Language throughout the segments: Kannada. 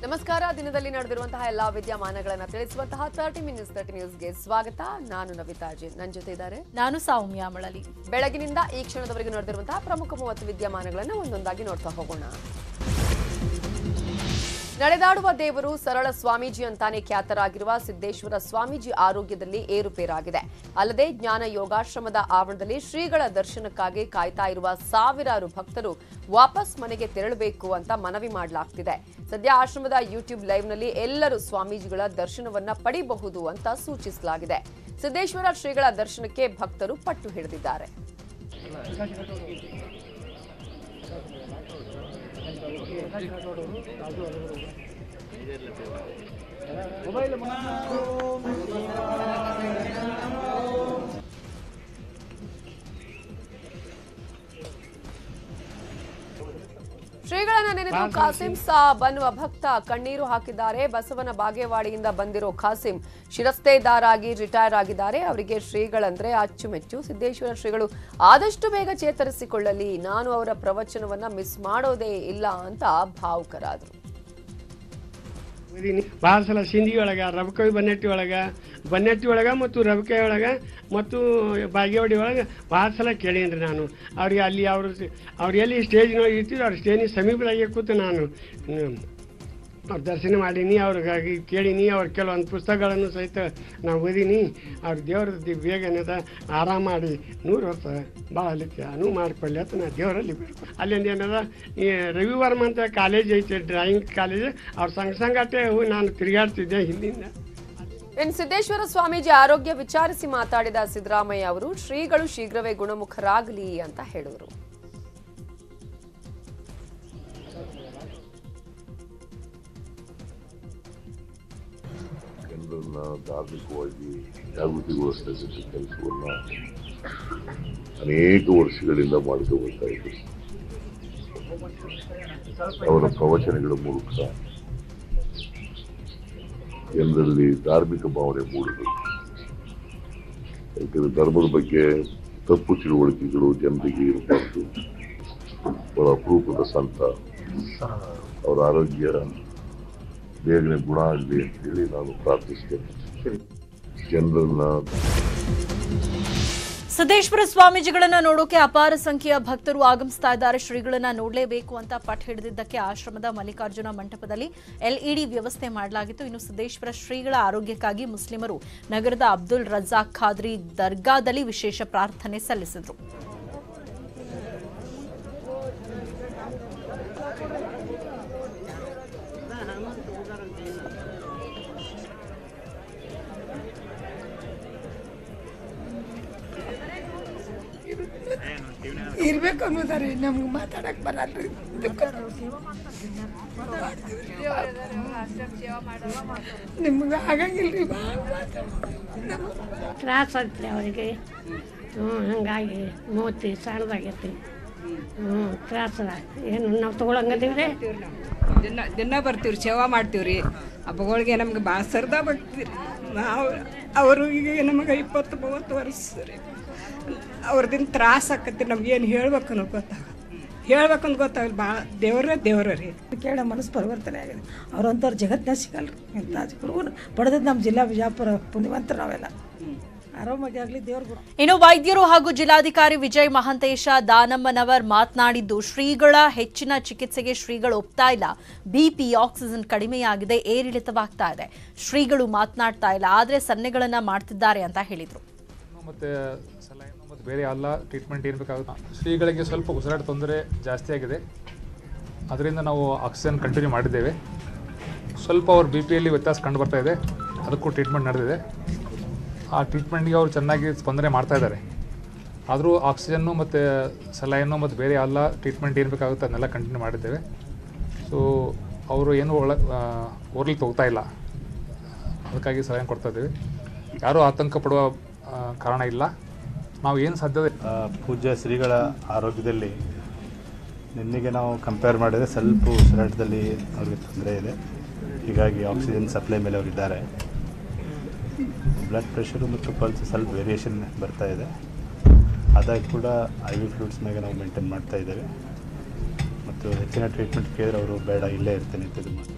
ನಮಸ್ಕಾರ. ದಿನದಲ್ಲಿ ನಡೆದಿರುವಂತಹ ಎಲ್ಲಾ ವಿದ್ಯಮಾನಗಳನ್ನು ತಿಳಿಸುವಂತಹ 30 ಮಿನಿಟ್ಸ್ 30 ನ್ಯೂಸ್ಗೆ ಸ್ವಾಗತ. ನಾನು ನವಿತಾ ಜೈನ್, ನನ್ನ ಜೊತೆ ಇದ್ದಾರೆ ನಾನು ಸೌಮ್ಯ ಮಳಲಿ. ಬೆಳಗಿನಿಂದ ಈ ಕ್ಷಣದವರೆಗೆ ನಡೆದಿರುವಂತಹ ಪ್ರಮುಖ 30 ವಿದ್ಯಮಾನಗಳನ್ನು ಒಂದೊಂದಾಗಿ ನೋಡ್ತಾ ಹೋಗೋಣ. ನಡೆದಾಡುವ ದೇವರು ಸರಳ ಸ್ವಾಮೀಜಿ ಅಂತಾನೆ ಖ್ಯಾತರಾಗಿರುವ ಸಿದ್ದೇಶ್ವರ ಸ್ವಾಮೀಜಿ ಆರೋಗ್ಯದಲ್ಲಿ ಏರುಪೇರಾಗಿದೆ. ಅಲ್ಲದೆ ಜ್ಞಾನ ಯೋಗಾಶ್ರಮದ ಆವರಣದಲ್ಲಿ ಶ್ರೀಗಳ ದರ್ಶನಕ್ಕಾಗಿ ಕಾಯ್ತಾ ಇರುವ ಸಾವಿರಾರು ಭಕ್ತರು ವಾಪಸ್ ಮನೆಗೆ ತೆರಳಬೇಕು ಅಂತ ಮನವಿ ಮಾಡಲಾಗ್ತಿದೆ. ಸದ್ಯ ಆಶ್ರಮದ ಯೂಟ್ಯೂಬ್ ಲೈವ್ನಲ್ಲಿ ಎಲ್ಲರೂ ಸ್ವಾಮೀಜಿಗಳ ದರ್ಶನವನ್ನ ಪಡೆಯಬಹುದು ಅಂತ ಸೂಚಿಸಲಾಗಿದೆ. ಸಿದ್ದೇಶ್ವರ ಶ್ರೀಗಳ ದರ್ಶನಕ್ಕೆ ಭಕ್ತರು ಪಟ್ಟು ಹಿಡಿದಿದ್ದಾರೆ. ಶ್ರೀಗಳನ್ನ ನೆನೆದು ಕಾಸಿಂ ಸಾಬ್ ಅನ್ನುವ ಭಕ್ತ ಕಣ್ಣೀರು ಹಾಕಿದ್ದಾರೆ. ಬಸವನ ಬಾಗೇವಾಡಿಯಿಂದ ಬಂದಿರೋ ಕಾಸಿಂ ಶಿರಸ್ತೇದಾರ್ ಆಗಿ ರಿಟೈರ್ ಆಗಿದ್ದಾರೆ. ಅವರಿಗೆ ಶ್ರೀಗಳಂದ್ರೆ ಅಚ್ಚುಮೆಚ್ಚು. ಸಿದ್ದೇಶ್ವರ ಶ್ರೀಗಳು ಆದಷ್ಟು ಬೇಗ ಚೇತರಿಸಿಕೊಳ್ಳಲಿ, ನಾನು ಅವರ ಪ್ರವಚನವನ್ನ ಮಿಸ್ ಮಾಡೋದೇ ಇಲ್ಲ ಅಂತ ಭಾವುಕರಾದರು. ಭಾಳ ಸಲ ಸಿಂಧಿ ಒಳಗೆ, ರಬಕವಿ ಬನ್ನೆಟ್ಟಿ ಒಳಗೆ ಮತ್ತು ರಬಕವಿ ಒಳಗೆ ಮತ್ತು ಬಾಗೇವಾಡಿ ಒಳಗೆ ಭಾಳ ಸಲ ಕೇಳೀನಿ ನಾನು. ಅವ್ರಿಗೆ ಅಲ್ಲಿ ಅವ್ರು ಎಲ್ಲಿ ಸ್ಟೇಜ್ನೊಳಗೆ ಇರ್ತೀವಿ, ಅವ್ರ ಸ್ಟೇಜಿನ ಸಮೀಪದಾಗೆ ಕೂತು ನಾನು ಅವ್ರ ದರ್ಶನ ಮಾಡೀನಿ, ಅವ್ರಿಗಾಗಿ ಕೇಳೀನಿ. ಅವ್ರ ಕೆಲವೊಂದು ಪುಸ್ತಕಗಳನ್ನು ಸಹಿತ ನಾವು ಓದೀನಿ. ಅವ್ರ ದೇವ್ರದ್ದು ಬೇಗ ಏನದ ಆರಾಮ ಮಾಡಿ 100 ವರ್ಷ ಭಾಳ ಅಲ್ಲಿಕ್ಕೆ ಅನುವು ಮಾಡಿಕೊಳ್ಳಿ ಅಂತ ನಾನು ದೇವರಲ್ಲಿ ಬೇಕು. ಅಲ್ಲಿಂದ ಏನದ ಈ ರವಿವರ್ಮ ಅಂತ ಕಾಲೇಜ್ ಐತೆ, ಡ್ರಾಯಿಂಗ್ ಕಾಲೇಜ್. ಅವ್ರ ಸಂಗಟೆ ನಾನು ತಿರುಗಾಡ್ತಿದ್ದೆ ಹಿಂದಿಂದ. ಇನ್ನು ಸಿದ್ದೇಶ್ವರ ಸ್ವಾಮೀಜಿ ಆರೋಗ್ಯ ವಿಚಾರಿಸಿ ಮಾತಾಡಿದ ಸಿದ್ದರಾಮಯ್ಯ ಅವರು ಶ್ರೀಗಳು ಶೀಘ್ರವೇ ಗುಣಮುಖರಾಗಲಿ ಅಂತ ಹೇಳಿದರು. ಜನರನ್ನ ಧಾರ್ಮಿಕವಾಗಿ ಜಾಗೃತಿಗೊಳಿಸತಕ್ಕಂಥ ಕೆಲಸವನ್ನ ಅನೇಕ ವರ್ಷಗಳಿಂದ ಮಾಡಿಕೊಂಡು ಬರ್ತಾ ಇದ್ರು. ಅವರ ಪ್ರವಚನಗಳ ಮೂಲಕ ಜನರಲ್ಲಿ ಧಾರ್ಮಿಕ ಭಾವನೆ ಮೂಡಿದರು. ಯಾಕಂದ್ರೆ ಧರ್ಮದ ಬಗ್ಗೆ ತಪ್ಪು ತಿಳುವಳಿಕೆಗಳು ಜನರಿಗೆ ಇರಬಾರ್ದು. ಅವರ ಅಪರೂಪದ ಸಂತ, ಅವರ ಆರೋಗ್ಯ ಬೇಗನೆ ಗುಣ ಆಗಲಿ ಅಂತ ಹೇಳಿ ನಾನು ಪ್ರಾರ್ಥಿಸ್ತೇನೆ. ಜನರನ್ನ ಸಿದ್ದೇಶ್ವರ ಸ್ವಾಮೀಜಿಗಳನ್ನ ನೋಡೋಕೆ ಅಪಾರ ಸಂಖ್ಯೆಯ ಭಕ್ತರು ಆಗಮಿಸ್ತಾ ಇದ್ದಾರೆ. ಶ್ರೀಗಳನ್ನ ನೋಡಲೇಬೇಕು ಅಂತ ಪಟ್ಟು ಹಿಡಿದಿದ್ದಕ್ಕೆ ಆಶ್ರಮದ ಮಲ್ಲಿಕಾರ್ಜುನ ಮಂಟಪದಲ್ಲಿ ಎಲ್ಇಡಿ ವ್ಯವಸ್ಥೆ ಮಾಡಲಾಗಿತ್ತು. ಇನ್ನು ಸಿದ್ದೇಶ್ವರ ಶ್ರೀಗಳ ಆರೋಗ್ಯಕ್ಕಾಗಿ ಮುಸ್ಲಿಮರು ನಗರದ ಅಬ್ದುಲ್ ರಜಾಕ್ ಖಾದ್ರಿ ದರ್ಗಾದಲ್ಲಿ ವಿಶೇಷ ಪ್ರಾರ್ಥನೆ ಸಲ್ಲಿಸಿದರು. ಇರ್ಬೇಕು ಅನ್ನೋದಾರೆ, ನಮ್ಗೆ ಮಾತಾಡಕ್ ಬರಲ್ರಿ. ನಿಮ್ಗೆ ಆಗಂಗಿಲ್ರಿ, ತ್ರಾಸ ಆಗ್ತದೆ ಅವರಿಗೆ. ಹಂಗಾಗಿ ಮೂತಿ ಸಣ್ಣದಾಗೈತಿ. ತ್ರಾಸ ಏನು ನಾವು ತೊಗೊಳಂಗದೀವ್ರಿ. ದಿನ ಬರ್ತೀವ್ರಿ, ಸೇವಾ ಮಾಡ್ತೀವ್ರಿ. ಹಬ್ಬಗಳಿಗೆ ನಮ್ಗೆ ಭಾಳ ಸರ್ದ ಬರ್ತೀವಿ ನಾವು. ಅವರು ಈಗ ನಮಗೆ 20-30 ವರ್ಷ ರೀ. ಅವ್ರದಿಂದ ತ್ರಾಸ ಆಕತಿ. ನಮ್ಗೆ ಏನು ಹೇಳ್ಬೇಕನ್ನೋ ಹೇಳ್ಬೇಕಂತ ಗೊತ್ತಾಗಲ್ಲ. ಭಾಳ ದೇವ್ರ ರೀ. ಕೇಳ ಮನಸ್ಸು ಪರಿವರ್ತನೆ ಆಗಿದೆ. ಅವ್ರಂಥವ್ರು ಜಗತ್ತಿನ ಸಿಗಲ್ರಿ. ಎಂಥ ಗುರುಗಳು ಪಡೆದದ್ದು ನಮ್ಮ ಜಿಲ್ಲಾ ಬಿಜಾಪುರ ಪುಣ್ಯವಂತರು ನಾವೆಲ್ಲ. ಆರಾಮಾಗಿ ಆಗಲಿ ದೇವ್ರ. ಇನ್ನು ವೈದ್ಯರು ಹಾಗೂ ಜಿಲ್ಲಾಧಿಕಾರಿ ವಿಜಯ್ ಮಹಾಂತೇಶ ದಾನಮ್ಮನವರ್ ಮಾತನಾಡಿದ್ದು, ಶ್ರೀಗಳ ಹೆಚ್ಚಿನ ಚಿಕಿತ್ಸೆಗೆ ಶ್ರೀಗಳು ಒಪ್ತಾ ಇಲ್ಲ. ಬಿಪಿ, ಆಕ್ಸಿಜನ್ ಕಡಿಮೆಯಾಗಿದೆ, ಏರಿಳಿತವಾಗ್ತಾ ಇದೆ. ಶ್ರೀಗಳು ಮಾತನಾಡ್ತಾ ಇಲ್ಲ, ಆದರೆ ಸನ್ನೆಗಳನ್ನ ಮಾಡ್ತಿದ್ದಾರೆ ಅಂತ ಹೇಳಿದರು. ಮತ್ತೆ ಸಲೈನ್ ಮತ್ತು ಬೇರೆ ಎಲ್ಲ ಟ್ರೀಟ್ಮೆಂಟ್ ಏನು ಬೇಕಾಗುತ್ತೆ. ಶ್ರೀಗಳಿಗೆ ಸ್ವಲ್ಪ ಉಸಿರಾಟ ತೊಂದರೆ ಜಾಸ್ತಿ ಆಗಿದೆ, ಅದರಿಂದ ನಾವು ಆಕ್ಸಿಜನ್ ಕಂಟಿನ್ಯೂ ಮಾಡಿದ್ದೇವೆ. ಸ್ವಲ್ಪ ಅವ್ರ ಬಿ ಪಿಯಲ್ಲಿ ವ್ಯತ್ಯಾಸ ಕಂಡು ಬರ್ತಾ ಇದೆ, ಅದಕ್ಕೂ ಟ್ರೀಟ್ಮೆಂಟ್ ನಡೆದಿದೆ. ಆ ಟ್ರೀಟ್ಮೆಂಟ್ಗೆ ಅವರು ಚೆನ್ನಾಗಿ ಸ್ಪಂದನೆ ಮಾಡ್ತಾ ಇದ್ದಾರೆ. ಆದರೂ ಆಕ್ಸಿಜನ್ನು ಮತ್ತು ಸಲೈನು ಮತ್ತು ಬೇರೆ ಎಲ್ಲ ಟ್ರೀಟ್ಮೆಂಟ್ ಏನು ಬೇಕಾಗುತ್ತೆ ಅದನ್ನೆಲ್ಲ ಕಂಟಿನ್ಯೂ ಮಾಡಿದ್ದೇವೆ. ಸೊ ಅವರು ಏನು ಓರ್ಲಿಕ್ಕೆ ಹೋಗ್ತಾ ಇಲ್ಲ, ಅದಕ್ಕಾಗಿ ಸಲೈನ್ ಕೊಡ್ತಾ ಇದ್ದೀವಿ. ಯಾರೂ ಆತಂಕ ಪಡುವ ಕಾರಣ ಇಲ್ಲ. ನಾವು ಏನು ಸಾಧ್ಯತೆ ಪೂಜ್ಯ ಶ್ರೀಗಳ ಆರೋಗ್ಯದಲ್ಲಿ ನಿನ್ನೆಗೆ ನಾವು ಕಂಪೇರ್ ಮಾಡಿದರೆ ಸ್ವಲ್ಪ ಉಸಿರಾಟದಲ್ಲಿ ಅವ್ರಿಗೆ ತೊಂದರೆ ಇದೆ. ಹೀಗಾಗಿ ಆಕ್ಸಿಜನ್ ಸಪ್ಲೈ ಮೇಲೆ ಅವರಿದ್ದಾರೆ. ಬ್ಲಡ್ ಪ್ರೆಷರು ಮತ್ತು ಪಲ್ಸ್ ಸ್ವಲ್ಪ ವೇರಿಯೇಷನ್ ಬರ್ತಾ ಇದೆ. ಅದಾಗಿ ಕೂಡ IV ಫ್ಲೂಯಿಡ್ಸ್ ಮೇಲೆ ನಾವು ಮೇಂಟೈನ್ ಮಾಡ್ತಾ ಇದ್ದೇವೆ. ಮತ್ತು ಹೆಚ್ಚಿನ ಟ್ರೀಟ್ಮೆಂಟ್ ಕೇಳಿದ್ರೆ ಅವರು ಬೇಡ ಇಲ್ಲೇ ಇರ್ತೇನೆ ಅಂತ ಇದು ಮಾಡಿ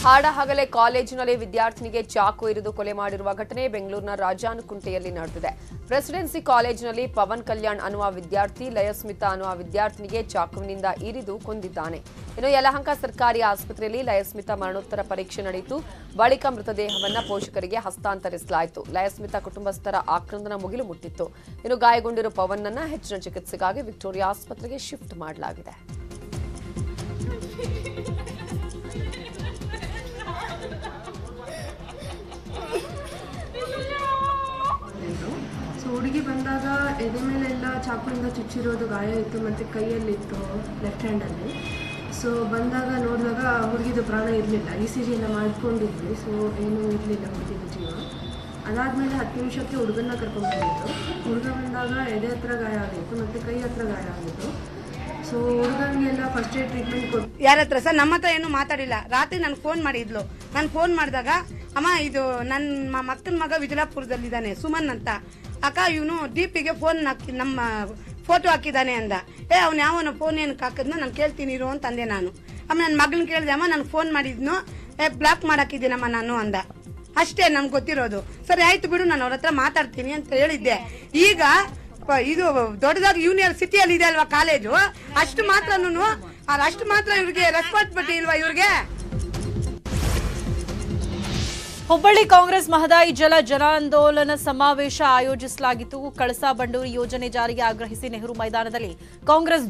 ಹಾಡಹಗಲೇ ಕಾಲೇಜಿನಲ್ಲಿ ವಿದ್ಯಾರ್ಥಿನಿಗೆ ಚಾಕು ಇರಿದು ಕೊಲೆ ಮಾಡಿರುವ ಘಟನೆ ಬೆಂಗಳೂರಿನ ರಾಜಾನುಕುಂಟೆಯಲ್ಲಿ ನಡೆದಿದೆ. ಪ್ರೆಸಿಡೆನ್ಸಿ ಕಾಲೇಜಿನಲ್ಲಿ ಪವನ್ ಕಲ್ಯಾಣ್ ಅನ್ನುವ ವಿದ್ಯಾರ್ಥಿ ಲಯಸ್ಮಿತಾ ಅನ್ನುವ ವಿದ್ಯಾರ್ಥಿನಿಗೆ ಚಾಕುವಿನಿಂದ ಇರಿದು ಕೊಂದಿದ್ದಾನೆ. ಇನ್ನು ಯಲಹಂಕ ಸರ್ಕಾರಿ ಆಸ್ಪತ್ರೆಯಲ್ಲಿ ಲಯಸ್ಮಿತಾ ಮರಣೋತ್ತರ ಪರೀಕ್ಷೆ ನಡೆಯಿತು. ಬಳಿಕ ಮೃತದೇಹವನ್ನು ಪೋಷಕರಿಗೆ ಹಸ್ತಾಂತರಿಸಲಾಯಿತು. ಲಯಸ್ಮಿತಾ ಕುಟುಂಬಸ್ಥರ ಆಕ್ರಂದನ ಮುಗಿಲು ಮುಟ್ಟಿತ್ತು. ಇನ್ನು ಗಾಯಗೊಂಡಿರುವ ಪವನ್ನನ್ನ ಹೆಚ್ಚಿನ ಚಿಕಿತ್ಸೆಗಾಗಿ ವಿಕ್ಟೋರಿಯಾ ಆಸ್ಪತ್ರೆಗೆ ಶಿಫ್ಟ್ ಮಾಡಲಾಗಿದೆ. ಹುಡುಗಿ ಬಂದಾಗ ಎದೆ ಮೇಲೆಲ್ಲ ಚಾಕುವಿಂದ ಚುಚ್ಚಿರೋದು ಗಾಯ ಇತ್ತು ಮತ್ತು ಕೈಯಲ್ಲಿತ್ತು ಲೆಫ್ಟ್ ಹ್ಯಾಂಡಲ್ಲಿ. ಸೊ ಬಂದಾಗ ನೋಡಿದಾಗ ಹುಡುಗಿದು ಪ್ರಾಣ ಇರಲಿಲ್ಲ. ECG ಎಲ್ಲ ಮಾಡ್ಕೊಂಡಿದ್ವಿ. ಸೊ ಏನೂ ಇರಲಿಲ್ಲ ಹುಡುಗಿದು ಜೀವ. ಅದಾದಮೇಲೆ 10 ನಿಮಿಷಕ್ಕೆ ಹುಡುಗನ್ನ ಕರ್ಕೊಂಡ್ಬಂದಿತ್ತು. ಹುಡುಗ ಬಂದಾಗ ಎದೆ ಹತ್ರ ಗಾಯ ಆಗಿತ್ತು ಮತ್ತು ಕೈ ಹತ್ರ ಗಾಯ ಆಗಿತ್ತು. ಸೊ ಹುಡುಗನಿಗೆಲ್ಲ ಫಸ್ಟ್ ಏಡ್ ಟ್ರೀಟ್ಮೆಂಟ್ ಕೊಟ್ಟು ಯಾರ ಹತ್ರ ಸರ್ ನಮ್ಮ ಹತ್ರ ಏನೂ ಮಾತಾಡಿಲ್ಲ. ರಾತ್ರಿ ನನಗೆ ಫೋನ್ ಮಾಡಿದ್ಲು. ನಾನು ಫೋನ್ ಮಾಡಿದಾಗ ಅಮ್ಮ ಇದು ನನ್ನ ಮಕ್ಕನ ಮಗ ವಿಜಯಪುರದಲ್ಲಿದ್ದಾನೆ ಸುಮನ್ ಅಂತ, ಅಕ್ಕ ಇವನು DPಗೆ ಫೋನ್ ಹಾಕಿ ನಮ್ಮ ಫೋಟೋ ಹಾಕಿದ್ದಾನೆ ಅಂದ. ಅವ್ನು ಯಾವನ ಫೋನ್ ಏನಕ್ಕೆ ಹಾಕಿದ್ನೋ ನಾನು ಕೇಳ್ತೀನಿ ಇರು ಅಂತ ಅಂದೆ ನಾನು. ಅಮ್ಮ ನನ್ನ ಮಗನ ಕೇಳಿದೆ, ಅಮ್ಮ ನನಗೆ ಫೋನ್ ಮಾಡಿದ್ನು ಬ್ಲಾಕ್ ಮಾಡಾಕಿದ್ದೀನಮ್ಮ ನಾನು ಅಂದ. ಅಷ್ಟೇ ನಮ್ಗೆ ಗೊತ್ತಿರೋದು. ಸರಿ ಆಯ್ತು ಬಿಡು, ನಾನು ಅವ್ರ ಹತ್ರ ಮಾತಾಡ್ತೀನಿ ಅಂತ ಹೇಳಿದ್ದೆ. ಈಗ ಇದು ದೊಡ್ಡದಾಗಿ ಯೂನಿವರ್ಸಿಟಿಯಲ್ಲಿ ಇದೆ ಅಲ್ವಾ ಕಾಲೇಜು, ಅಷ್ಟು ಮಾತ್ರ ಇವ್ರಿಗೆ ರೆಸ್ಪಾನ್ಸಿಬಿಲಿಟಿ ಇಲ್ವಾ ಇವ್ರಿಗೆ? ಹುಬ್ಬಳ್ಳಿ ಕಾಂಗ್ರೆಸ್ ಮಹದಾಯಿ ಜಲ ಜನಾಂದೋಲನ ಸಮಾವೇಶ ಆಯೋಜಿಸಲಾಗಿತ್ತು. ಕಳಸಾ ಬಂಡೂರಿ ಯೋಜನೆ ಜಾರಿಗೆ ಆಗ್ರಹಿಸಿ ನೆಹರು ಮೈದಾನದಲ್ಲಿ ಕಾಂಗ್ರೆಸ್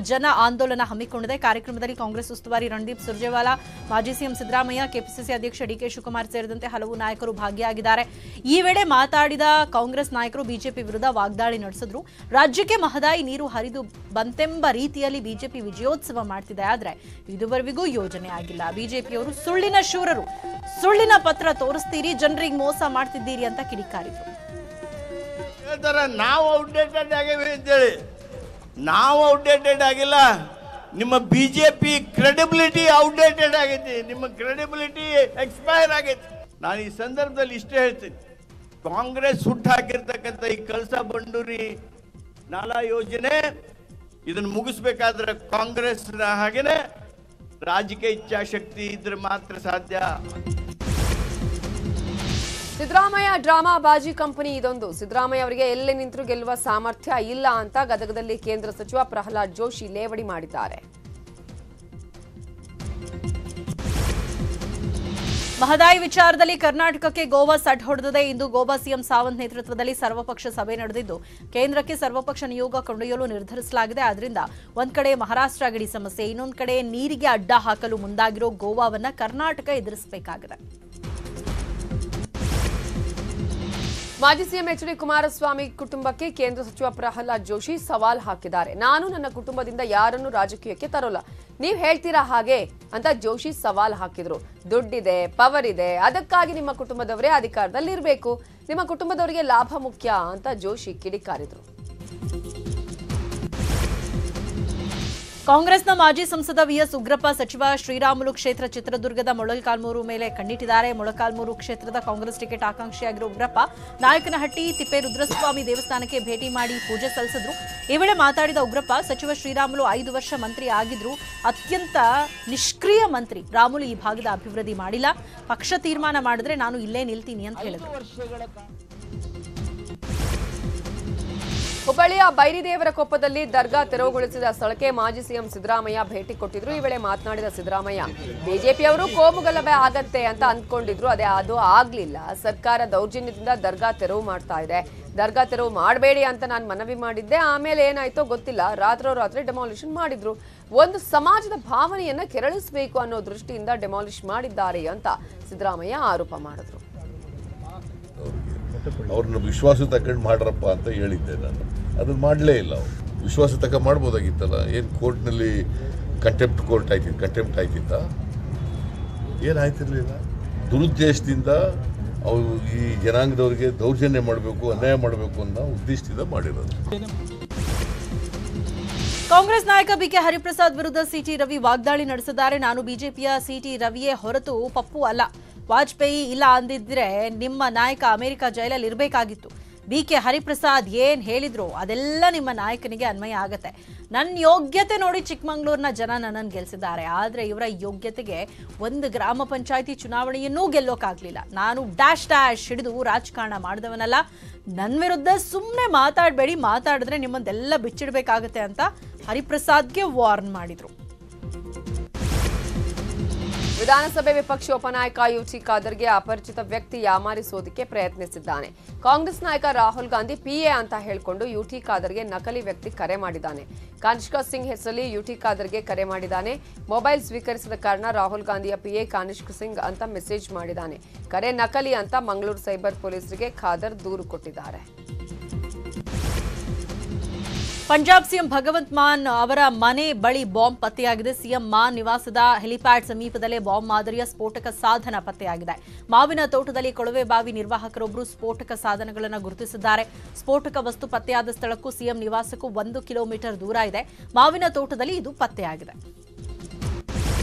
ಜನ ಆಂದೋಲನ ಹಮ್ಮಿಕೊಂಡಿದೆ. ಕಾರ್ಯಕ್ರಮದಲ್ಲಿ ಕಾಂಗ್ರೆಸ್ ಉಸ್ತುವಾರಿ ರಣದೀಪ್ ಸುರ್ಜೇವಾಲಾ, ಮಾಜಿ ಸಿಎಂ ಸಿದ್ದರಾಮಯ್ಯ, ಕೆಪಿಸಿಸಿ ಅಧ್ಯಕ್ಷ DK ಶಿವಕುಮಾರ್ ಸೇರಿದಂತೆ ಹಲವು ನಾಯಕರು ಭಾಗಿಯಾಗಿದ್ದಾರೆ. ಈ ವೇಳೆ ಮಾತಾಡಿದ ಕಾಂಗ್ರೆಸ್ ನಾಯಕರು ಬಿಜೆಪಿ ವಿರುದ್ಧ ವಾಗ್ದಾಳಿ ನಡೆಸಿದ್ರು. ರಾಜ್ಯಕ್ಕೆ ಮಹದಾಯಿ ನೀರು ಹರಿದು ಬಂತೆಂಬ ರೀತಿಯಲ್ಲಿ ಬಿಜೆಪಿ ವಿಜಯೋತ್ಸವ ಮಾಡ್ತಿದೆ, ಆದ್ರೆ ಇದುವರೆಗೂ ಯೋಜನೆ ಆಗಿಲ್ಲ. ಬಿಜೆಪಿಯವರು ಸುಳ್ಳಿನ ಶೂರರು, ಸುಳ್ಳಿನ ಪತ್ರ ತೋರಿಸ್ತೀರಿ, ಜನರಿಗೆ ಮೋಸ ಮಾಡ್ತಿದ್ದೀರಿ ಅಂತ ಕಿಡಿಕಾರಿದ್ರು. ನಾವು ಔಟ್ಡೇಟೆಡ್ ಆಗಿವಿ ಅಂತೇಳಿ. ನಾವು ಔಟ್ಡೇಟೆಡ್ ಆಗಿಲ್ಲ, ನಿಮ್ಮ ಬಿಜೆಪಿ ಕ್ರೆಡಿಬಿಲಿಟಿ ಔಟ್ಡೇಟೆಡ್ ಆಗೈತಿ, ನಿಮ್ಮ ಕ್ರೆಡಿಬಿಲಿಟಿ ಎಕ್ಸ್ಪೈರ್ ಆಗೈತಿ. ನಾನು ಈ ಸಂದರ್ಭದಲ್ಲಿ ಇಷ್ಟೇ ಹೇಳ್ತೀನಿ, ಕಾಂಗ್ರೆಸ್ ಹುಟ್ಟು ಹಾಕಿರ್ತಕ್ಕಂಥ ಈ ಕಳಸಾ ಬಂಡೂರಿ ನಾಲಾ ಯೋಜನೆ ಇದನ್ನು ಮುಗಿಸ್ಬೇಕಾದ್ರೆ ಕಾಂಗ್ರೆಸ್ ಹಾಗೇನೆ ರಾಜಕೀಯ ಇಚ್ಛಾಶಕ್ತಿ ಇದ್ರೆ ಮಾತ್ರ ಸಾಧ್ಯ. ಸಿದ್ದರಾಮಯ್ಯ ಡ್ರಾಮಾ ಬಾಜಿ ಕಂಪನಿ ಇದೊಂದು. ಸಿದ್ದರಾಮಯ್ಯ ಅವರಿಗೆ ಎಲ್ಲಿ ನಿಂತರೂ ಗೆಲ್ಲುವ ಸಾಮರ್ಥ್ಯ ಇಲ್ಲ ಅಂತ ಗದಗದಲ್ಲಿ ಕೇಂದ್ರ ಸಚಿವ ಪ್ರಹ್ಲಾದ್ ಜೋಶಿ ಲೇವಡಿ ಮಾಡಿದ್ದಾರೆ. ಮಹದಾಯಿ ವಿಚಾರದಲ್ಲಿ ಕರ್ನಾಟಕಕ್ಕೆ ಗೋವಾ ಸಡ್ ಹೊಡೆದಿದೆ. ಇಂದು ಗೋವಾ ಸಿಎಂ ಸಾವಂತ್ ನೇತೃತ್ವದಲ್ಲಿ ಸರ್ವಪಕ್ಷ ಸಭೆ ನಡೆದಿದ್ದು ಕೇಂದ್ರಕ್ಕೆ ಸರ್ವಪಕ್ಷ ನಿಯೋಗ ಕೊಂಡೊಯ್ಯಲು ನಿರ್ಧರಿಸಲಾಗಿದೆ. ಆದ್ರಿಂದ ಒಂದ್ ಕಡೆ ಮಹಾರಾಷ್ಟ್ರ ಗಡಿ ಸಮಸ್ಯೆ, ಇನ್ನೊಂದ್ ಕಡೆ ನೀರಿಗೆ ಅಡ್ಡ ಹಾಕಲು ಮುಂದಾಗಿರೋ ಗೋವಾವನ್ನ ಕರ್ನಾಟಕ ಎದುರಿಸಬೇಕಾಗಿದೆ. ಮಾಜಿ ಸಿಎಂ HD ಕುಮಾರಸ್ವಾಮಿ ಕುಟುಂಬಕ್ಕೆ ಕೇಂದ್ರ ಸಚಿವ ಪ್ರಹ್ಲಾದ್ ಜೋಶಿ ಸವಾಲ್ ಹಾಕಿದ್ದಾರೆ. ನಾನು ನನ್ನ ಕುಟುಂಬದಿಂದ ಯಾರನ್ನು ರಾಜಕೀಯಕ್ಕೆ ತರೋಲ್ಲ, ನೀವ್ ಹೇಳ್ತೀರಾ ಹಾಗೆ ಅಂತ ಜೋಶಿ ಸವಾಲ್ ಹಾಕಿದ್ರು. ದುಡ್ಡಿದೆ, ಪವರ್ ಇದೆ, ಅದಕ್ಕಾಗಿ ನಿಮ್ಮ ಕುಟುಂಬದವರೇ ಅಧಿಕಾರದಲ್ಲಿರಬೇಕು, ನಿಮ್ಮ ಕುಟುಂಬದವರಿಗೆ ಲಾಭ ಮುಖ್ಯ ಅಂತ ಜೋಶಿ ಕಿಡಿಕಾರಿದ್ರು. ಕಾಂಗ್ರೆಸ್ನ ಮಾಜಿ ಸಂಸದ VS ಉಗ್ರಪ್ಪ ಸಚಿವ ಶ್ರೀರಾಮುಲು ಕ್ಷೇತ್ರ ಚಿತ್ರದುರ್ಗದ ಮೊಳಕಾಲ್ಮೂರು ಮೇಲೆ ಕಣ್ಣಿಟ್ಟಿದ್ದಾರೆ. ಮೊಳಕಾಲ್ಮೂರು ಕ್ಷೇತ್ರದ ಕಾಂಗ್ರೆಸ್ ಟಿಕೆಟ್ ಆಕಾಂಕ್ಷಿಯಾಗಿರುವ ಉಗ್ರಪ್ಪ ನಾಯಕನಹಟ್ಟಿ ತಿಪ್ಪೇರುದ್ರಸ್ವಾಮಿ ದೇವಸ್ಥಾನಕ್ಕೆ ಭೇಟಿ ಮಾಡಿ ಪೂಜೆ ಸಲ್ಲಿಸಿದ್ರು. ಈ ವೇಳೆ ಮಾತಾಡಿದ ಉಗ್ರಪ್ಪ, ಸಚಿವ ಶ್ರೀರಾಮುಲು 5 ವರ್ಷ ಮಂತ್ರಿ ಆಗಿದ್ರು, ಅತ್ಯಂತ ನಿಷ್ಕ್ರಿಯ ಮಂತ್ರಿ. ರಾಮುಲು ಈ ಭಾಗದ ಅಭಿವೃದ್ಧಿ ಮಾಡಿಲ್ಲ, ಪಕ್ಷ ತೀರ್ಮಾನ ಮಾಡಿದ್ರೆ ನಾನು ಇಲ್ಲೇ ನಿಲ್ತೀನಿ ಅಂತ ಹೇಳಿದ್ರು. ಹುಬ್ಬಳ್ಳಿಯ ಬೈರಿದೇವರ ಕೊಪ್ಪದಲ್ಲಿ ದರ್ಗಾ ತೆರವುಗೊಳಿಸಿದ ಸ್ಥಳಕ್ಕೆ ಮಾಜಿ ಸಿಎಂ ಸಿದ್ದರಾಮಯ್ಯ ಭೇಟಿ ಕೊಟ್ಟಿದ್ರು. ಈ ವೇಳೆ ಮಾತನಾಡಿದ ಸಿದ್ದರಾಮಯ್ಯ, ಬಿಜೆಪಿಯವರು ಕೋಮುಗಲಭೆ ಆಗತ್ತೆ ಅಂತ ಅಂದ್ಕೊಂಡಿದ್ರು, ಅದು ಆಗ್ಲಿಲ್ಲ. ಸರ್ಕಾರ ದೌರ್ಜನ್ಯದಿಂದ ದರ್ಗಾ ತೆರವು ಮಾಡ್ತಾ ಇದೆ, ದರ್ಗಾ ತೆರವು ಮಾಡಬೇಡಿ ಅಂತ ನಾನು ಮನವಿ ಮಾಡಿದ್ದೆ, ಆಮೇಲೆ ಏನಾಯ್ತೋ ಗೊತ್ತಿಲ್ಲ, ರಾತ್ರೋರಾತ್ರಿ ಡೆಮಾಲಿಷನ್ ಮಾಡಿದ್ರು. ಒಂದು ಸಮಾಜದ ಭಾವನೆಯನ್ನ ಕೆರಳಿಸಬೇಕು ಅನ್ನೋ ದೃಷ್ಟಿಯಿಂದ ಡೆಮಾಲಿಷ್ ಮಾಡಿದ್ದಾರೆ ಅಂತ ಸಿದ್ದರಾಮಯ್ಯ ಆರೋಪ ಮಾಡಿದ್ರು. ಅವ್ರನ್ನ ವಿಶ್ವಾಸ ತಗೊಂಡು ಮಾಡ್ರಪ್ಪ ಅಂತ ಹೇಳಿದ್ದೆ ನಾನು, ಅದನ್ನು ಮಾಡಲೇ ಇಲ್ಲ. ಅವರು ವಿಶ್ವಾಸ ತಗೊಂಡು ಮಾಡ್ಬೋದಾಗಿತ್ತಲ್ಲ. ಏನು ಕೋರ್ಟ್ನಲ್ಲಿ ಕಂಟೆಂಪ್ಟ್ ಆಯ್ತಿತ್ತ, ಏನಾಯ್ತಿರ್ಲಿಲ್ಲ. ದುರುದ್ದೇಶದಿಂದ ಅವರು ಈ ಜನಾಂಗದವರಿಗೆ ದೌರ್ಜನ್ಯ ಮಾಡಬೇಕು, ಅನ್ಯಾಯ ಮಾಡಬೇಕು ಅನ್ನೋ ಉದ್ದೇಶದಿಂದ ಮಾಡಿರೋದು. ಕಾಂಗ್ರೆಸ್ ನಾಯಕ BK ಹರಿಪ್ರಸಾದ್ ವಿರುದ್ಧ CT ರವಿ ವಾಗ್ದಾಳಿ ನಡೆಸಿದ್ದಾರೆ. ನಾನು ಬಿಜೆಪಿಯ CT ರವಿಯೇ ಹೊರತು ಪಪ್ಪು ಅಲ್ಲ. ವಾಜಪೇಯಿ ಇಲ್ಲ ಅಂದಿದ್ರೆ ನಿಮ್ಮ ನಾಯಕ ಅಮೆರಿಕ ಜೈಲಲ್ಲಿ ಇರಬೇಕಾಗಿತ್ತು. BK ಹರಿಪ್ರಸಾದ್ ಏನ್ ಹೇಳಿದ್ರು ಅದೆಲ್ಲ ನಿಮ್ಮ ನಾಯಕನಿಗೆ ಅನ್ವಯ ಆಗತ್ತೆ. ನನ್ನ ಯೋಗ್ಯತೆ ನೋಡಿ ಚಿಕ್ಕಮಂಗ್ಳೂರಿನ ಜನ ನನ್ನನ್ನು ಗೆಲ್ಸಿದ್ದಾರೆ. ಆದ್ರೆ ಇವರ ಯೋಗ್ಯತೆಗೆ ಒಂದು ಗ್ರಾಮ ಪಂಚಾಯಿತಿ ಚುನಾವಣೆಯನ್ನೂ ಗೆಲ್ಲೋಕಾಗ್ಲಿಲ್ಲ. ನಾನು ಡ್ಯಾಶ್ ಹಿಡಿದು ರಾಜಕಾರಣ ಮಾಡಿದವನಲ್ಲ. ನನ್ನ ವಿರುದ್ಧ ಸುಮ್ಮನೆ ಮಾತಾಡಬೇಡಿ, ಮಾತಾಡಿದ್ರೆ ನಿಮ್ಮನ್ನೆಲ್ಲ ಬಿಚ್ಚಿಡ್ಬೇಕಾಗತ್ತೆ ಅಂತ ಹರಿಪ್ರಸಾದ್ಗೆ ವಾರ್ನ್ ಮಾಡಿದ್ರು. ವಿಧಾನಸಭೆ ವಿಪಕ್ಷ ಉಪನಾಯಕ ಯುಟಿ ಖಾದರ್ಗೆ ಅಪರಿಚಿತ ವ್ಯಕ್ತಿ ಯಾಮಾರಿಸೋದಕ್ಕೆ ಪ್ರಯತ್ನಿಸಿದ್ದಾನೆ. ಕಾಂಗ್ರೆಸ್ ನಾಯಕ ರಾಹುಲ್ ಗಾಂಧಿ ಪಿಎ ಅಂತ ಹೇಳಿಕೊಂಡು ಯುಟಿ ಖಾದರ್ಗೆ ನಕಲಿ ವ್ಯಕ್ತಿ ಕರೆ ಮಾಡಿದ್ದಾನೆ. ಕಾನಿಷ್ಕಾ ಸಿಂಗ್ ಹೆಸರಲ್ಲಿ ಯುಟಿ ಖಾದರ್ಗೆ ಕರೆ ಮಾಡಿದ್ದಾನೆ. ಮೊಬೈಲ್ ಸ್ವೀಕರಿಸಿದ ಕಾರಣ ರಾಹುಲ್ ಗಾಂಧಿಯ ಪಿಎ ಕಾನಿಷ್ಕಾ ಸಿಂಗ್ ಅಂತ ಮೆಸೇಜ್ ಮಾಡಿದ್ದಾನೆ. ಕರೆ ನಕಲಿ ಅಂತ ಮಂಗಳೂರು ಸೈಬರ್ ಪೊಲೀಸರಿಗೆ ಖಾದರ್ ದೂರು ಕೊಟ್ಟಿದ್ದಾರೆ. ಪಂಜಾಬ್ ಸಿಎಂ ಭಗವಂತ್ ಮಾನ್ ಅವರ ಮನೆ ಬಳಿ ಬಾಂಬ್ ಪತ್ತೆಯಾಗಿದೆ. ಸಿಎಂ ಮಾನ್ ನಿವಾಸದ ಹೆಲಿಪ್ಯಾಡ್ ಸಮೀಪದಲ್ಲೇ ಬಾಂಬ್ ಮಾದರಿಯ ಸ್ಫೋಟಕ ಸಾಧನ ಪತ್ತೆಯಾಗಿದೆ. ಮಾವಿನ ತೋಟದಲ್ಲಿ ಕೊಳವೆ ಬಾವಿ ನಿರ್ವಾಹಕರೊಬ್ಬರು ಸ್ಫೋಟಕ ಸಾಧನಗಳನ್ನು ಗುರುತಿಸಿದ್ದಾರೆ. ಸ್ಫೋಟಕ ವಸ್ತು ಪತ್ತೆಯಾದ ಸ್ಥಳಕ್ಕೂ ಸಿಎಂ ನಿವಾಸಕ್ಕೂ 1 ಕಿಲೋಮೀಟರ್ ದೂರ ಇದೆ. ಮಾವಿನ ತೋಟದಲ್ಲಿ ಇದು ಪತ್ತೆಯಾಗಿದೆ.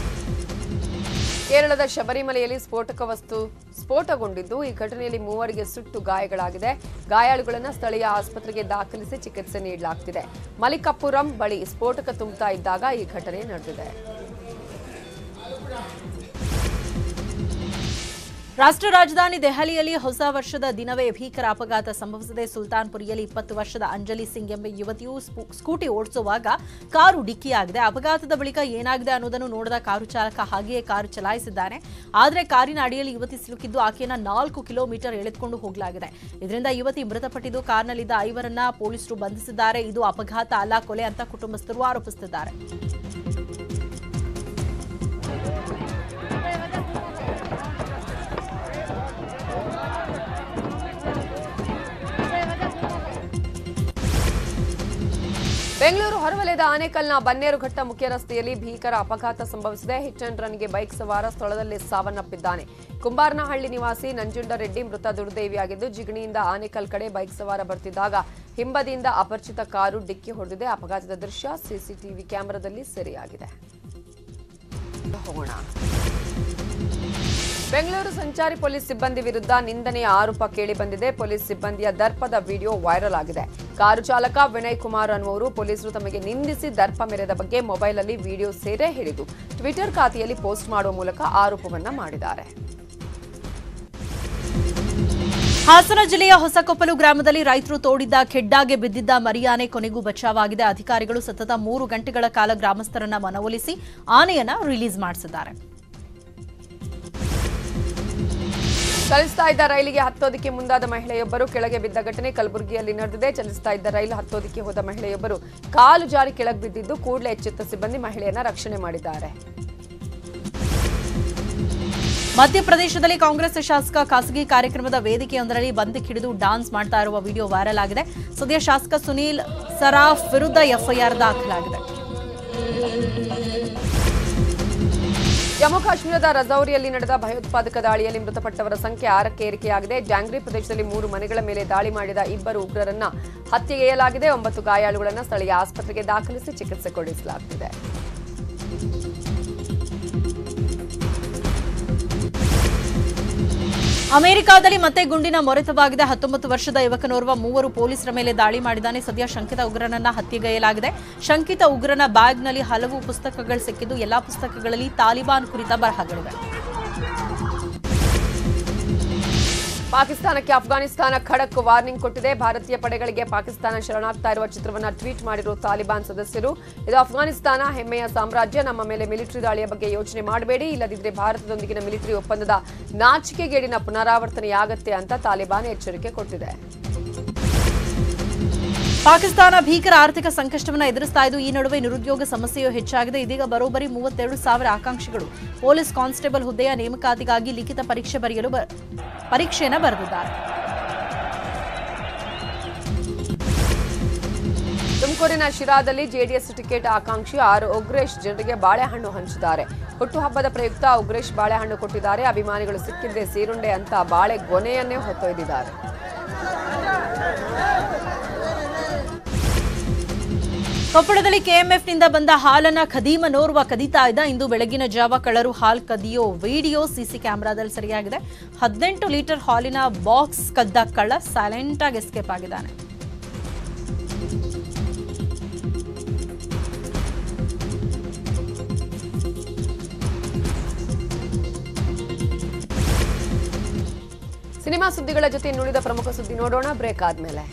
ಕೇರಳದ ಶಬರಿಮಲೆಯಲ್ಲಿ ಸ್ಫೋಟಕ ವಸ್ತು ಸ್ಫೋಟಗೊಂಡಿದ್ದು ಈ ಘಟನೆಯಲ್ಲಿ 3 ಸುಟ್ಟು ಗಾಯಗಳಾಗಿದೆ. ಗಾಯಾಳುಗಳನ್ನು ಸ್ಥಳೀಯ ಆಸ್ಪತ್ರೆಗೆ ದಾಖಲಿಸಿ ಚಿಕಿತ್ಸೆ ನೀಡಲಾಗುತ್ತಿದೆ. ಮಲಿಕಪುರಂ ಬಳಿ ಸ್ಫೋಟಕ ತುಂಬುತ್ತಾ ಇದ್ದಾಗ ಈ ಘಟನೆ ನಡೆದಿದೆ. ರಾಷ್ಟ್ರ ರಾಜಧಾನಿ ದೆಹಲಿಯಲ್ಲಿ ಹೊಸ ವರ್ಷದ ದಿನವೇ ಭೀಕರ ಅಪಘಾತ ಸಂಭವಿಸಿದೆ. ಸುಲ್ತಾನ್ಪುರಿಯಲ್ಲಿ 20 ವರ್ಷದ ಅಂಜಲಿ ಸಿಂಗ್ ಎಂಬ ಯುವತಿಯು ಸ್ಕೂಟಿ ಓಡಿಸುವಾಗ ಕಾರು ಡಿಕ್ಕಿಯಾಗಿದೆ. ಅಪಘಾತದ ಬಳಿಕ ಏನಾಗಿದೆ ಅನ್ನೋದನ್ನು ನೋಡಿದ ಕಾರು ಚಾಲಕ ಹಾಗೆಯೇ ಕಾರು ಚಲಾಯಿಸಿದ್ದಾನೆ. ಆದರೆ ಕಾರಿನ ಅಡಿಯಲ್ಲಿ ಯುವತಿ ಸಿಲುಕಿದ್ದು ಆಕೆಯನ್ನು 4 ಕಿಲೋಮೀಟರ್ ಎಳೆದುಕೊಂಡು ಹೋಗಲಾಗಿದೆ. ಇದರಿಂದ ಯುವತಿ ಮೃತಪಟ್ಟಿದ್ದು ಕಾರ್ನಲ್ಲಿದ್ದ 5 ಪೊಲೀಸರು ಬಂಧಿಸಿದ್ದಾರೆ. ಇದು ಅಪಘಾತ ಅಲ್ಲ, ಕೊಲೆ ಅಂತ ಕುಟುಂಬಸ್ಥರು ಆರೋಪಿಸುತ್ತಿದ್ದಾರೆ. ಬೆಂಗಳೂರು ಹೊರವಲಯದ ಆನೇಕಲ್ನ ಬನ್ನೇರುಘಟ್ಟ ಮುಖ್ಯ ರಸ್ತೆಯಲ್ಲಿ ಭೀಕರ ಅಪಘಾತ ಸಂಭವಿಸಿದೆ. ಹಿಟ್ ಅಂಡ್ ರನ್ಗೆ ಬೈಕ್ ಸವಾರ ಸ್ಥಳದಲ್ಲೇ ಸಾವನ್ನಪ್ಪಿದ್ದಾನೆ. ಕುಂಬಾರನಹಳ್ಳಿ ನಿವಾಸಿ ನಂಜುಂಡರೆಡ್ಡಿ ಮೃತ ದುರ್ದೈವಿಯಾಗಿದ್ದು, ಜಿಗಣಿಯಿಂದ ಆನೇಕಲ್ ಕಡೆ ಬೈಕ್ ಸವಾರ ಬರ್ತಿದ್ದಾಗ ಹಿಂಬದಿಯಿಂದ ಅಪರಿಚಿತ ಕಾರು ಡಿಕ್ಕಿ ಹೊಡೆದಿದೆ. ಅಪಘಾತದ ದೃಶ್ಯ ಸಿಸಿಟಿವಿ ಕ್ಯಾಮೆರಾದಲ್ಲಿ ಸೆರೆಯಾಗಿದೆ. ಬೆಂಗಳೂರು ಸಂಚಾರಿ ಪೊಲೀಸ್ ಸಿಬ್ಬಂದಿ ವಿರುದ್ಧ ನಿಂದನೆಯ ಆರೋಪ ಕೇಳಿಬಂದಿದೆ. ಪೊಲೀಸ್ ಸಿಬ್ಬಂದಿಯ ದರ್ಪದ ವಿಡಿಯೋ ವೈರಲ್ ಆಗಿದೆ. ಕಾರು ಚಾಲಕ ವಿನಯ್ ಕುಮಾರ್ ಅನ್ನುವರು ಪೊಲೀಸರು ತಮಗೆ ನಿಂದಿಸಿ ದರ್ಪ ಮೆರೆದ ಬಗ್ಗೆ ಮೊಬೈಲ್ನಲ್ಲಿ ವಿಡಿಯೋ ಸೆರೆ ಹಿಡಿದು ಟ್ವಿಟರ್ ಖಾತೆಯಲ್ಲಿ ಪೋಸ್ಟ್ ಮಾಡುವ ಮೂಲಕ ಆರೋಪವನ್ನ ಮಾಡಿದ್ದಾರೆ. ಹಾಸನ ಜಿಲ್ಲೆಯ ಹೊಸಕೊಪ್ಪಲು ಗ್ರಾಮದಲ್ಲಿ ರೈತರು ತೋಡಿದ್ದ ಖೆಡ್ಡಾಗೆ ಬಿದ್ದಿದ್ದ ಮರಿಯಾನೆ ಕೊನೆಗೂ ಬಚಾವಾಗಿದೆ. ಅಧಿಕಾರಿಗಳು ಸತತ 3 ಗಂಟೆಗಳ ಕಾಲ ಗ್ರಾಮಸ್ಥರನ್ನ ಮನವೊಲಿಸಿ ಆನೆಯನ್ನ ರಿಲೀಸ್ ಮಾಡಿಸಿದ್ದಾರೆ. ಚಲಿಸ್ತಾ ಇದ್ದ ರೈಲಿಗೆ ಹತ್ತೋದಕ್ಕೆ ಮುಂದಾದ ಮಹಿಳೆಯೊಬ್ಬರು ಕೆಳಗೆ ಬಿದ್ದ ಘಟನೆ ಕಲಬುರಗಿಯಲ್ಲಿ ನಡೆದಿದೆ. ಚಲಿಸ್ತಾ ಇದ್ದ ರೈಲು ಹತ್ತೋದಕ್ಕೆ ಹೋದ ಮಹಿಳೆಯೊಬ್ಬರು ಕಾಲು ಜಾರಿ ಕೆಳಗೆ ಬಿದ್ದಿದ್ದು ಕೂಡಲೇ ಎಚ್ಚೆತ್ತ ಸಿಬ್ಬಂದಿ ಮಹಿಳೆಯನ್ನ ರಕ್ಷಣೆ ಮಾಡಿದ್ದಾರೆ. ಮಧ್ಯಪ್ರದೇಶದಲ್ಲಿ ಕಾಂಗ್ರೆಸ್ ಶಾಸಕ ಖಾಸಗಿ ಕಾರ್ಯಕ್ರಮದ ವೇದಿಕೆಯೊಂದರಲ್ಲಿ ಬಂದೂಕು ಹಿಡಿದು ಡಾನ್ಸ್ ಮಾಡ್ತಾ ಇರುವ ವಿಡಿಯೋ ವೈರಲ್ ಆಗಿದೆ. ಸದ್ಯ ಶಾಸಕ ಸುನೀಲ್ ಸರಾಫ್ ವಿರುದ್ಧ ಎಫ್ಐಆರ್ ದಾಖಲಾಗಿದೆ. ಜಮ್ಮು ಕಾಶ್ಮೀರದ ರಜೌರಿಯಲ್ಲಿ ನಡೆದ ಭಯೋತ್ಪಾದಕ ದಾಳಿಯಲ್ಲಿ ಮೃತಪಟ್ಟವರ ಸಂಖ್ಯೆ 6ಕ್ಕೆ ಏರಿಕೆಯಾಗಿದೆ. ಜಾಂಗ್ರಿ ಪ್ರದೇಶದಲ್ಲಿ 3 ಮನೆಗಳ ಮೇಲೆ ದಾಳಿ ಮಾಡಿದ 2 ಉಗ್ರರನ್ನ ಹತ್ಯೆಗೈಯಲಾಗಿದೆ. 9 ಗಾಯಾಳುಗಳನ್ನು ಸ್ಥಳೀಯ ಆಸ್ಪತ್ರೆಗೆ ದಾಖಲಿಸಿ ಚಿಕಿತ್ಸೆ ಕೊಡಿಸಲಾಗುತ್ತಿದೆ. ಅಮೆರಿಕಾದಲ್ಲಿ ಮತ್ತೆ ಗುಂಡಿನ ಮೊರೆತವಾಗಿದೆ. 19 ವರ್ಷದ ಯುವಕನೋರ್ವ 3 ಪೊಲೀಸರ ಮೇಲೆ ದಾಳಿ ಮಾಡಿದ್ದಾನೆ. ಸದ್ಯ ಶಂಕಿತ ಉಗ್ರನನ್ನ ಹತ್ಯೆಗೈಯಲಾಗಿದೆ. ಶಂಕಿತ ಉಗ್ರನ ಬ್ಯಾಗ್ನಲ್ಲಿ ಹಲವು ಪುಸ್ತಕಗಳು ಸಿಕ್ಕಿದ್ದು ಎಲ್ಲಾ ಪುಸ್ತಕಗಳಲ್ಲಿ ತಾಲಿಬಾನ್ ಕುರಿತ ಬರಹಗಳಿವೆ. ಪಾಕಿಸ್ತಾನಕ್ಕೆ ಅಫ್ಘಾನಿಸ್ತಾನ ಖಡಕ್ ವಾರ್ನಿಂಗ್ ಕೊಟ್ಟಿದೆ. ಭಾರತೀಯ ಪಡೆಗಳಿಗೆ ಪಾಕಿಸ್ತಾನ ಶರಣಾಗ್ತಾ ಇರುವ ಚಿತ್ರವನ್ನು ಟ್ವೀಟ್ ಮಾಡಿರುವ ತಾಲಿಬಾನ್ ಸದಸ್ಯರು, ಇದು ಅಫ್ಘಾನಿಸ್ತಾನ ಹೆಮ್ಮೆಯ ಸಾಮ್ರಾಜ್ಯ, ನಮ್ಮ ಮೇಲೆ ಮಿಲಿಟರಿ ದಾಳಿಯ ಬಗ್ಗೆ ಯೋಚನೆ ಮಾಡಬೇಡಿ, ಇಲ್ಲದಿದ್ದರೆ ಭಾರತದೊಂದಿಗಿನ ಮಿಲಿಟರಿ ಒಪ್ಪಂದದ ನಾಚಿಕೆಗೇಡಿನ ಪುನರಾವರ್ತನೆಯಾಗತ್ತೆ ಅಂತ ತಾಲಿಬಾನ್ ಎಚ್ಚರಿಕೆ ಕೊಟ್ಟಿದೆ. ಪಾಕಿಸ್ತಾನ ಭೀಕರ ಆರ್ಥಿಕ ಸಂಕಷ್ಟವನ್ನು ಎದುರಿಸ್ತಾ ಇದ್ದು, ಈ ನಡುವೆ ನಿರುದ್ಯೋಗ ಸಮಸ್ಯೆಯೂ ಹೆಚ್ಚಾಗಿದೆ. ಇದೀಗ ಬರೋಬ್ಬರಿ 32,000 ಆಕಾಂಕ್ಷಿಗಳು ಪೊಲೀಸ್ ಕಾನ್ಸ್ಟೇಬಲ್ ಹುದ್ದೆಯ ನೇಮಕಾತಿಗಾಗಿ ಲಿಖಿತ ಪರೀಕ್ಷೆ ಬರೆಯಲು ಪರೀಕ್ಷೆಯನ್ನು ಬರೆದಿದ್ದಾರೆ. ತುಮಕೂರಿನ ಶಿರಾದಲ್ಲಿ ಜೆಡಿಎಸ್ ಟಿಕೆಟ್ ಆಕಾಂಕ್ಷಿ ಆರ್ ಉಗ್ರೇಶ್ ಜನರಿಗೆ ಬಾಳೆಹಣ್ಣು ಹಂಚಿದ್ದಾರೆ. ಹುಟ್ಟುಹಬ್ಬದ ಪ್ರಯುಕ್ತ ಉಗ್ರೇಶ್ ಬಾಳೆಹಣ್ಣು ಕೊಟ್ಟಿದ್ದಾರೆ. ಅಭಿಮಾನಿಗಳು ಸಿಕ್ಕಿದ್ದೇ ಸೀರುಂಡೆ ಅಂತ ಬಾಳೆ ಗೊನೆಯನ್ನೇ ಹೊತ್ತೊಯ್ದಿದ್ದಾರೆ. ಕೊಪ್ಪಳದಲ್ಲಿ ಕೆಎಂಎಫ್ನಿಂದ ಬಂದ ಹಾಲನ್ನ ಖದೀಮನೋರ್ವ ಕದೀತಾ ಇದ್ದ. ಇಂದು ಬೆಳಗಿನ ಜಾವ ಕಳ್ಳರು ಹಾಲ್ ಕದಿಯೋ ವಿಡಿಯೋ ಸಿಸಿ ಕ್ಯಾಮೆರಾದಲ್ಲಿ ಸೆರೆಯಾಗಿದೆ. 18 ಲೀಟರ್ ಹಾಲಿನ ಬಾಕ್ಸ್ ಕದ್ದ ಕಳ್ಳ ಸೈಲೆಂಟ್ ಆಗಿ ಎಸ್ಕೇಪ್ ಆಗಿದ್ದಾನೆ. ಸಿನಿಮಾ ಸುದ್ದಿಗಳ ಜೊತೆ ಇನ್ನುಳಿದ ಪ್ರಮುಖ ಸುದ್ದಿ ನೋಡೋಣ ಬ್ರೇಕ್ ಆದ್ಮೇಲೆ.